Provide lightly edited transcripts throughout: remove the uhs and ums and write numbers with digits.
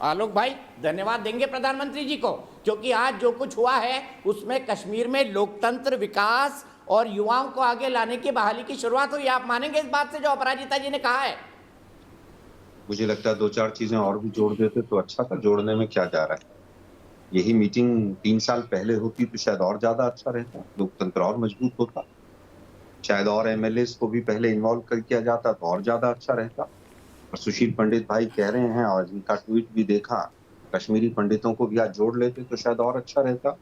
आलोक भाई धन्यवाद देंगे प्रधानमंत्री जी को, क्योंकि आज जो कुछ हुआ है उसमें कश्मीर में लोकतंत्र, विकास और युवाओं को आगे लाने की बहाली की शुरुआत हुई। आप मानेंगे इस बात से जो अपराजिता जी ने कहा है? मुझे लगता है 2-4 चीजें और भी जोड़ देते तो अच्छा था। जोड़ने में क्या जा रहा है? यही मीटिंग 3 साल पहले होती तो शायद और ज्यादा अच्छा रहता, लोकतंत्र और मजबूत होता। शायद और एमएलएस को भी पहले इन्वॉल्व कर किया जाता तो और ज्यादा अच्छा रहता। और सुशील पंडित भाई कह रहे हैं और इनका ट्वीट भी देखा, कश्मीरी पंडितों को भी आज जोड़ लेते तो शायद और अच्छा रहता।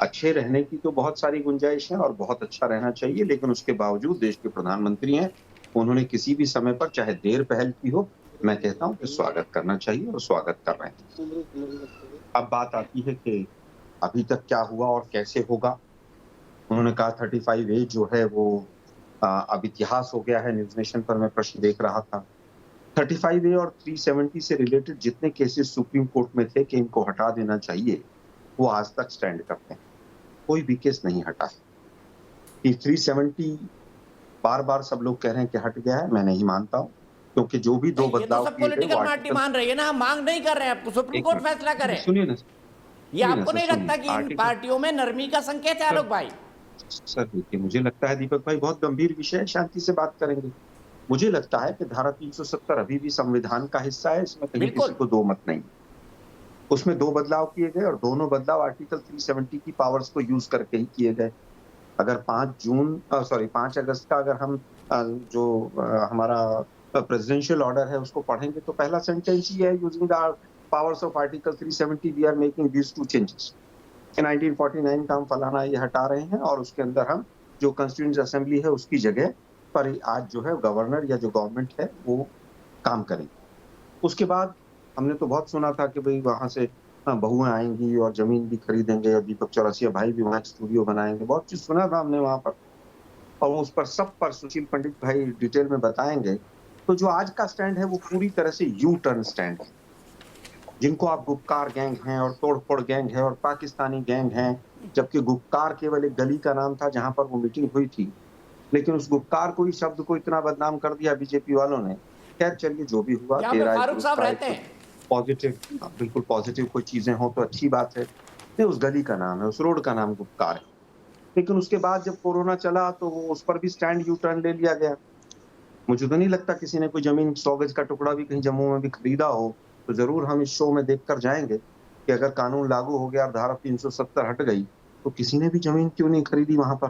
अच्छे रहने की तो बहुत सारी गुंजाइश है और बहुत अच्छा रहना चाहिए, लेकिन उसके बावजूद देश के प्रधानमंत्री हैं, उन्होंने किसी भी समय पर चाहे देर पहल की हो, मैं कहता हूँ कि स्वागत करना चाहिए और स्वागत कर रहे हैं। अब बात आती है कि अभी तक क्या हुआ और कैसे होगा। उन्होंने कहा 35A जो है वो अब इतिहास हो गया है। न्यूज़ नेशन पर मैं प्रश्न देख रहा था। 35A और 370 से रिलेटेड जितने केसेस सुप्रीम कोर्ट में थे कि इनको हटा देना चाहिए, वो आज तक स्टैंड करते हैं। कोई भी केस नहीं हटा है। कि 370 बार-बार सब लोग कह रहे हैं कि हट गया है, मैं नहीं मानता हूँ, क्योंकि जो भी 2 ये तो बदलाव सब किए गए वो पॉलिटिकल पार्टी आर्टिकल मान रही है ना, हम मांग नहीं कर रहे हैं, सुप्रीम एक कोर्ट मिनट फैसला करे। ये सुनिए ना आपको सर, नहीं सुनिए। लगता कि इन आर्टिकल पार्टियों में नरमी का संकेत है सर आलोक भाई? सर देखिए, मुझे लगता है दीपक भाई बहुत गंभीर विषय है, शांति से बात करेंगे। मुझे लगता है कि धारा 370 अभी भी संविधान का हिस्सा है, इसमें कहीं किसी बिल्कुल। को दो मत नहीं। उसमें 2 बदलाव किए गए और दोनों बदलाव आर्टिकल 370 की पावर्स को यूज़ करके ही किए गए। अगर 5 अगस्त का अगर हम हमारा प्रेसिडेंशियल ऑर्डर है उसको पढ़ेंगे तो पहला सेंटेंस ही है, using the powers of article 370 we are making these 2 changes. 1949 का हम फलाना ये हटा रहे हैं और उसके अंदर हम जो कॉन्स्टिट्यूएंट असेंबली है उसकी जगह पर आज जो है गवर्नर या जो गवर्नमेंट है वो काम करेंगे। उसके बाद हमने तो बहुत सुना था कि भई वहाँ से बहुएँ आएँगी और ज़मीन भी खरीदेंगे और दीपक चौरसिया भाई भी वहाँ एक स्टूडियो बनाएँगे। बहुत चीज़ सुना था हमने वहाँ पर और उस पर सब पर सुशील पंडित भाई डिटेल में बताएँगे। तो जो आज का स्टैंड है वो पूरी तरह से यू टर्न स्टैंड है। जिनको आप गुपकार गैंग हैं और तोड़-फोड़ गैंग है और पाकिस्तानी गैंग हैं, जबकि गुपकार केवल एक गली का नाम था जहाँ पर वो मीटिंग हुई थी। लेकिन उस गुपकार को ही शब्द को इतना बदनाम कर दिया बीजेपी वालों ने। खैर चलिए जो भी हुआ जहां पे देर आए फारूक दुरुस्त साहब आए, रहते कुछ हैं। पॉजिटिव बिल्कुल पॉजिटिव कोई चीज़ें हों तो अच्छी बात है। नहीं उस गली का नाम है, उस रोड का नाम गुपकार है। लेकिन उसके बाद जब कोरोना चला तो वो उस पर भी स्टैंड यू टर्न ले लिया गया। मुझे तो नहीं लगता किसी ने कोई ज़मीन 100 गज का टुकड़ा भी कहीं जम्मू में भी खरीदा हो, तो ज़रूर हम इस शो में देख कर जाएँगे कि अगर कानून लागू हो गया और धारा 370 हट गई, तो किसी ने भी ज़मीन क्यों नहीं खरीदी वहाँ पर?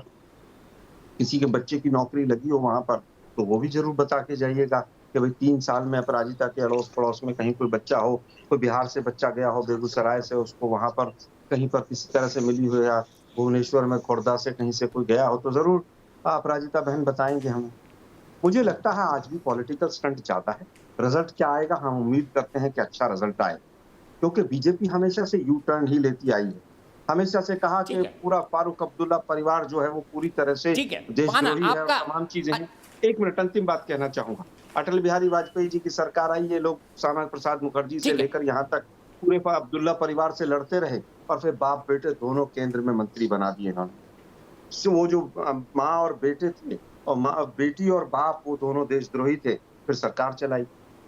किसी के बच्चे की नौकरी लगी हो वहाँ पर, तो वो भी ज़रूर बता के जाइएगा कि भई 3 साल में अपराजिता के अड़ोस-पड़ोस में कहीं कोई बच्चा हो, कोई बिहार से बच्चा गया हो बेगूसराय से उसको वहाँ पर कहीं पर किसी तरह से मिली हो या भुवनेश्वर में खुर्दा से कहीं से कोई गया हो, तो ज़रूर अपराजिता बहन बताएँगे हमें। मुझे लगता है आज भी पॉलिटिकल स्टंट ज़्यादा है। रिज़ल्ट क्या आएगा हम उम्मीद करते हैं कि अच्छा रिज़ल्ट आए। क्योंकि बीजेपी हमेशा से यू टर्न ही लेती आई है। हमेशा से कहा कि ठीक है। पूरा फारूक अब्दुल्ला परिवार जो है वो पूरी तरह से ठीक है, माना देशद्रोही है और आपका। तमाम चीज़ें हैं। एक मिनट अंतिम बात कहना चाहूँगा। अटल बिहारी वाजपेयी जी की सरकार आई, ये लोग श्यामा प्रसाद मुखर्जी से ठीक है। लेकर यहाँ तक पूरे अब्दुल्ला परिवार से लड़ते रहे और फिर बाप-बेटे दोनों केंद्र में मंत्री बना दिए इन्होंने। सो वो जो माँ और बेटे थे और बेटी और बाप वो दोनों देशद्रोही थे, फिर सरकार चलाई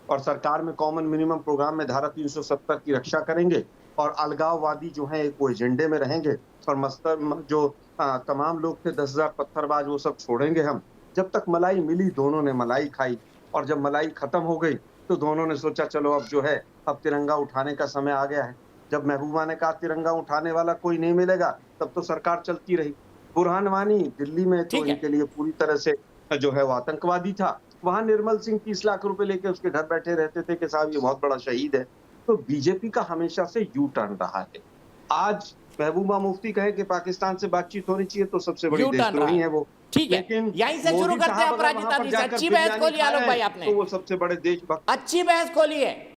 और सरकार में कॉमन मिनिमम प्रोग्राम में धारा 370 की रक्षा करेंगे और अलगाववादी जो हैं वो एजेंडे में रहेंगे और जो तमाम लोग थे 10,000 पत्थरबाज वो सब छोड़ेंगे हम। जब तक मलाई मिली दोनों ने मलाई खाई और जब मलाई खत्म हो गई, तो दोनों ने सोचा चलो अब जो है, अब तिरंगा उठाने का समय आ गया है। जब महबूबा ने कहा तिरंगा उठाने वाला कोई नहीं मिलेगा, तब तो सरकार चलती रही। बुरहान वानी दिल्ली में तो ठीक है। इनके लिए पूरी तरह से जो है वो आतंकवादी था। वहाँ निर्मल सिंह 30 लाख रुपए लेके उसके घर बैठे रहते थे कि साहब ये बहुत बड़ा शहीद है। तो बीजेपी का हमेशा से यू टर्न रहा है। आज महबूबा मुफ्ती कहे कि पाकिस्तान से बातचीत होनी चाहिए तो सबसे बड़ी यू टर्न रहा देशद्रोही है। हैं वो। ठीक है, लेकिन यहीं से शुरू मोदी करते हैं साहब अगर वहाँ अपराजिता पर जी से। जाकर अच्छी बहस बिरयानी खोली खाए आलोक हैं, भाई आपने, तो वो सबसे बड़े देशभक्त अच्छी बहस खोली है।